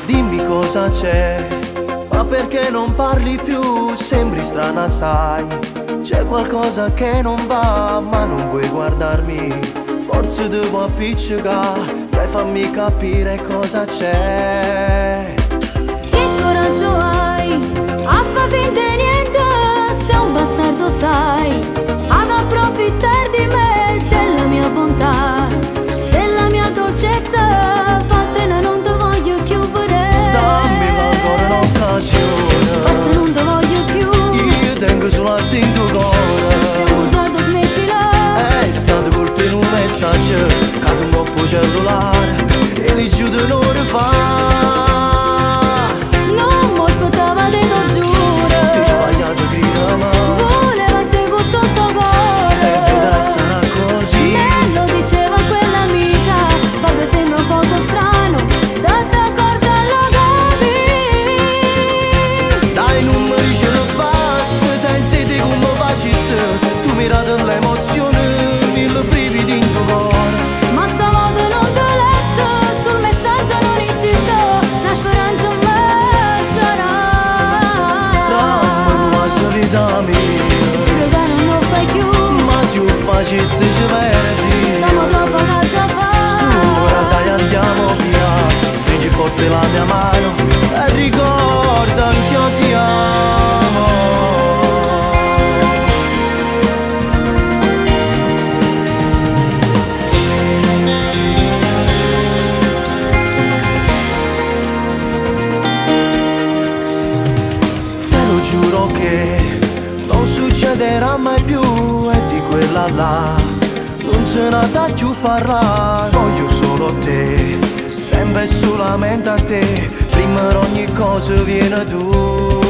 Dimmi cosa c'è, ma perché non parli più? Sembri strana, sai. C'è qualcosa che non va, ma non vuoi guardarmi. Forse devo appiccicare, dai fammi capire cosa c'è. Che coraggio hai a fa finta di niente? Sei un bastardo, sai, ad approfittare di me, della mia bontà, della mia dolcezza. Vattene, non te voglio più vedere. Dammi ancora un'occasione, Basta, non te voglio più. io tengo solo a te in tuo cuore. Sei un bugiardo, smettila. È stato colpo in un messaggio, cato un po' cellulare e li giudo non fa. Non mi aspettava, te lo giuro. Ti ho sbagliato, grida ma Voleva te con tutto cuore. e vedrai sarà così. Me lo diceva quell'amica, proprio sembra un poco strano, state accorta lo capi. Dai non mi dice lo basta, senza te come facessi. Tu mi radi l'emozione, mille brividi in tuo cuore. Ma stavolta non te lasso, sul messaggio non insisto, la speranza me c'era. Ramma quasi vita mia, Giuro che non lo fai più, ma se io facessi ci perdi. stiamo troppo che già fa. Su, ora dai andiamo via, stringi forte la mia mano e ricorda che io ti amo. Te lo giuro che non succederà mai più, e di quella là non se ne da più parlare. Voglio solo te, sempre e solamente a te, prima di ogni cosa viene tu.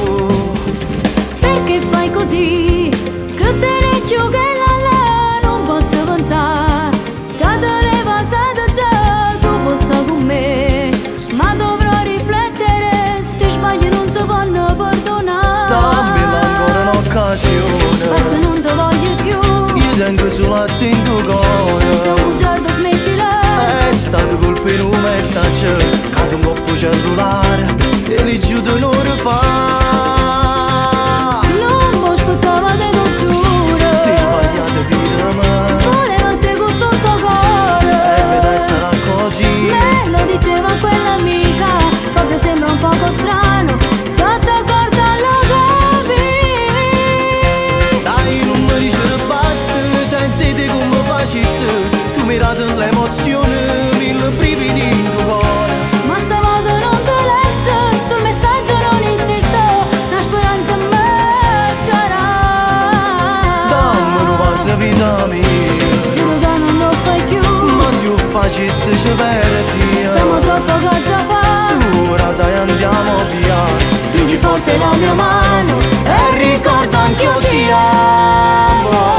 Perché fai così? Che te ne giù che la non posso pensare, che te ne passate già, tu puoi stare con me, ma dovrò riflettere, sti sbagli non si possono perdonare. Dammi ancora un'occasione, Basta, non te voglio più, io tengo solo a te in tuo cuore. sei un bugiardo, smettila. È stato colpo in un messaggio, cato un po' cellulare e li giudo non fa. Non mi aspettava, te lo giuro. Ti hai sbagliato, grida ma Voleva te con tutto cuore. e vedrai sarà così. Me lo diceva quell'amica, proprio sembra un poco strano, state accorta lo capi. Dai non mi dice basta, senza te come facessi. Tu mi radi l'emozione, mille brividi in tuo cuore. Ma stavolta non te lasso, sul messaggio non insisto, la speranza me c'era. Dammi una passa vita mia, Giuro che non lo fai più, ma se io facessi ci perdi. stiamo troppo che già fa. Su, ora dai andiamo via, Stringi forte la mia mano e ricorda anche io ti amo.